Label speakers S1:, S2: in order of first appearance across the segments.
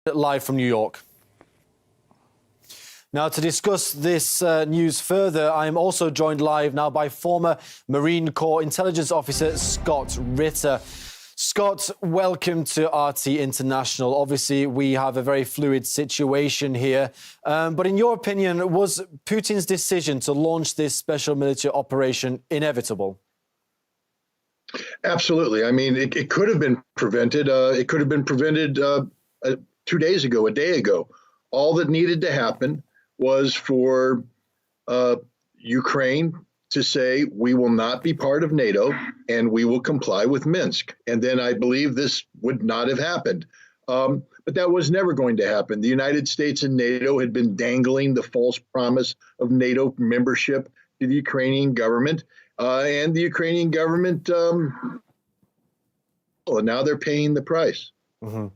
S1: Live from New York. Now, to discuss this news further, I am also joined live now by former Marine Corps Intelligence Officer Scott Ritter. Scott, welcome to RT International. Obviously, we have a very fluid situation here. But in your opinion, was Putin's decision to launch this special military operation inevitable?
S2: Absolutely. I mean, it could have been prevented. It could have been prevented 2 days ago, a day ago. All that needed to happen was for Ukraine to say, we will not be part of NATO and we will comply with Minsk. And then I believe this would not have happened. But that was never going to happen. The United States and NATO had been dangling the false promise of NATO membership to the Ukrainian government. And the Ukrainian government, well, now they're paying the price.
S1: Mm-hmm.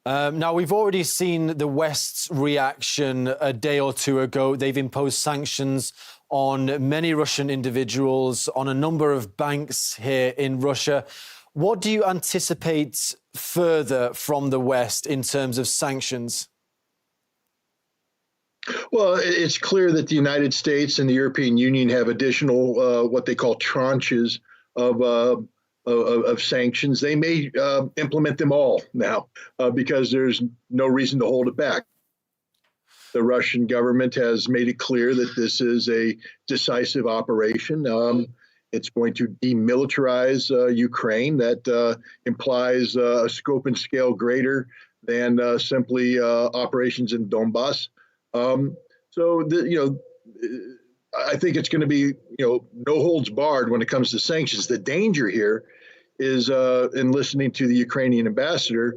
S1: Now, we've already seen the West's reaction a day or two ago. They've imposed sanctions on many Russian individuals, on a number of banks here in Russia. What do you anticipate further from the West in terms of sanctions?
S2: Well, it's clear that the United States and the European Union have additional what they call tranches of sanctions. They may implement them all now because there's no reason to hold it back. The Russian government has made it clear that this is a decisive operation. It's going to demilitarize Ukraine. That implies a scope and scale greater than simply operations in Donbass. I think it's going to be, no holds barred when it comes to sanctions. The danger here is in listening to the Ukrainian ambassador,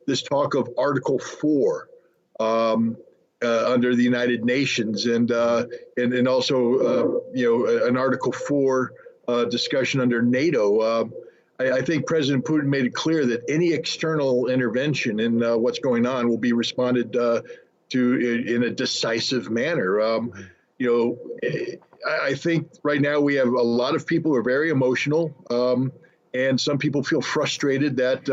S2: this talk of Article 4 under the United Nations and also, an Article 4 discussion under NATO. I think President Putin made it clear that any external intervention in what's going on will be responded to in a decisive manner. I think right now we have a lot of people who are very emotional, and some people feel frustrated that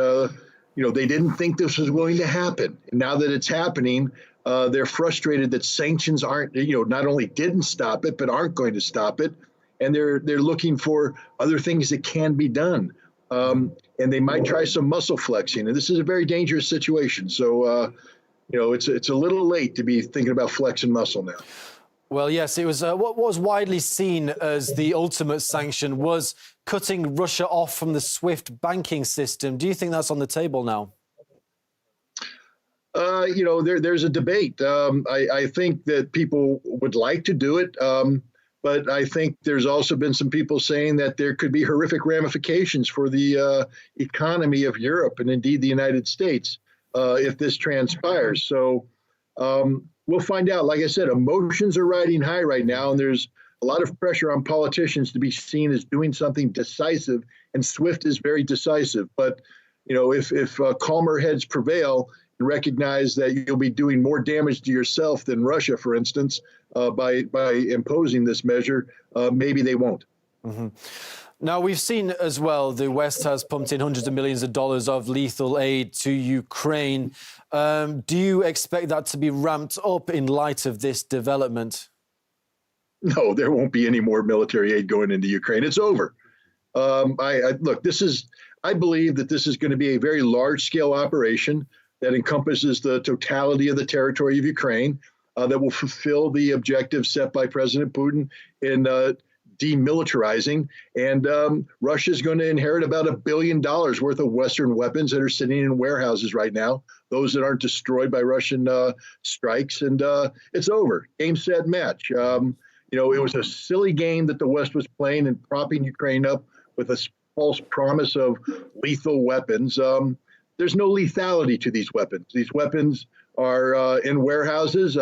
S2: they didn't think this was going to happen. And now that it's happening, they're frustrated that sanctions aren't, not only didn't stop it, but aren't going to stop it. And they're looking for other things that can be done. And they might try some muscle flexing. And this is a very dangerous situation. So, it's a little late to be thinking about flexing muscle now.
S1: Well, yes, it was what was widely seen as the ultimate sanction was cutting Russia off from the SWIFT banking system. Do you think that's on the table now? There's a debate. I think that people would like to do it, but I think there's also been some people saying that there could be horrific ramifications for the economy of Europe and indeed the United States if this transpires. So we'll find out. Like I said, emotions are riding high right now, and there's a lot of pressure on politicians to be seen as doing something decisive, and SWIFT is very decisive. But, if calmer heads prevail and recognize that you'll be doing more damage to yourself than Russia, for instance, by imposing this measure, maybe they won't. Mm-hmm. Now, we've seen as well the West has pumped in hundreds of millions of dollars of lethal aid to Ukraine. Do you expect that to be ramped up in light of this development?
S2: No, there won't be any more military aid going into Ukraine. It's over. I believe that this is going to be a very large-scale operation that encompasses the totality of the territory of Ukraine, that will fulfill the objectives set by President Putin in demilitarizing, and Russia is going to inherit about $1 billion worth of Western weapons that are sitting in warehouses right now, those that aren't destroyed by Russian strikes, and it's over. Game, set, match. It was a silly game that the West was playing and propping Ukraine up with a false promise of lethal weapons. There's no lethality to these weapons. These weapons are in warehouses.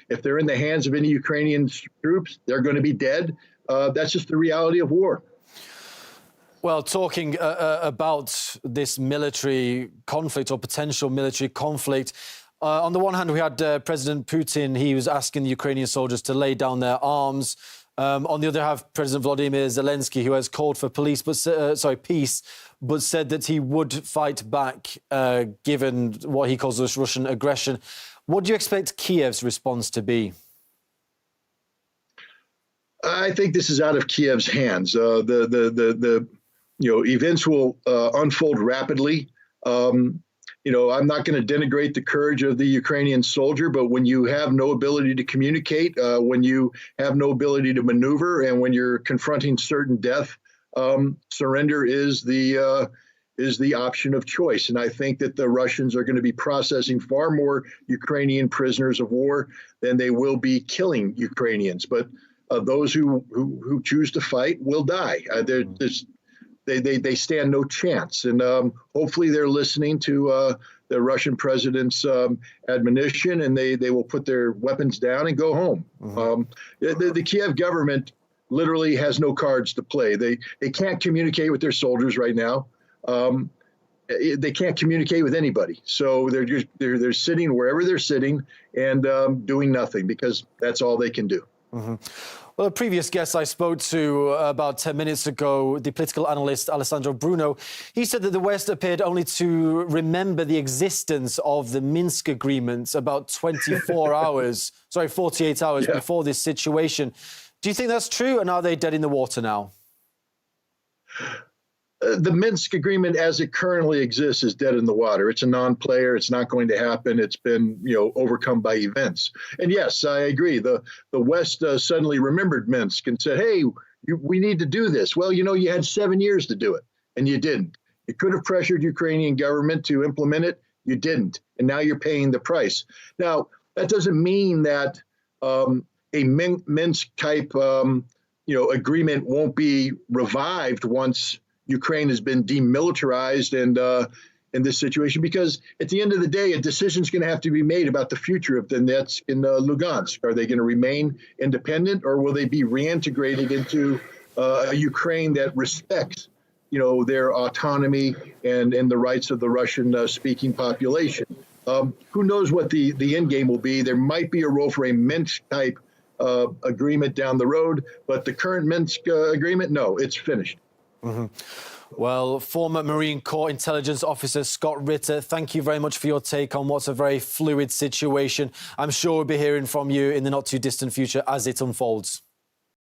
S2: If they're in the hands of any Ukrainian troops, they're going to be dead. That's just the reality of war.
S1: Well, talking about this military conflict or potential military conflict, on the one hand, we had President Putin. He was asking the Ukrainian soldiers to lay down their arms.
S3: On the other hand, President Volodymyr Zelensky, who has called for peace, but said that he would fight back given what he calls this Russian aggression. What do you expect Kiev's response to be?
S1: I think this is out of Kiev's hands. The events will unfold rapidly. I'm not going to denigrate the courage of the Ukrainian soldier, but when you have no ability to communicate, when you have no ability to maneuver, and when you're confronting certain death, surrender is the option of choice. And I think that the Russians are going to be processing far more Ukrainian prisoners of war than they will be killing Ukrainians. But those who choose to fight will die. They stand no chance. And hopefully they're listening to the Russian president's admonition, and they will put their weapons down and go home. The Kiev government literally has no cards to play. They can't communicate with their soldiers right now. They can't communicate with anybody. So they're sitting wherever they're sitting and doing nothing, because that's all they can do.
S3: Well, a previous guest I spoke to about 10 minutes ago, the political analyst Alessandro Bruno, he said that the West appeared only to remember the existence of the Minsk agreements about 48 hours before this situation. Do you think that's true, and are they dead in the water now?
S1: The Minsk agreement as it currently exists is dead in the water. It's a non-player. It's not going to happen. It's been, overcome by events. And yes, I agree. The West suddenly remembered Minsk and said, hey, we need to do this. Well, you had 7 years to do it, and you didn't. You could have pressured Ukrainian government to implement it. You didn't. And now you're paying the price. Now, that doesn't mean that a Minsk-type, agreement won't be revived once Ukraine has been demilitarized and in this situation, because at the end of the day, a decision is going to have to be made about the future of Donetsk and Lugansk. Are they going to remain independent, or will they be reintegrated into a Ukraine that respects, their autonomy and the rights of the Russian-speaking population? Who knows what the end game will be? There might be a role for a Minsk-type agreement down the road, but the current Minsk agreement, no, it's finished.
S3: Well, former Marine Corps intelligence officer Scott Ritter, thank you very much for your take on what's a very fluid situation. I'm sure we'll be hearing from you in the not too distant future as it unfolds.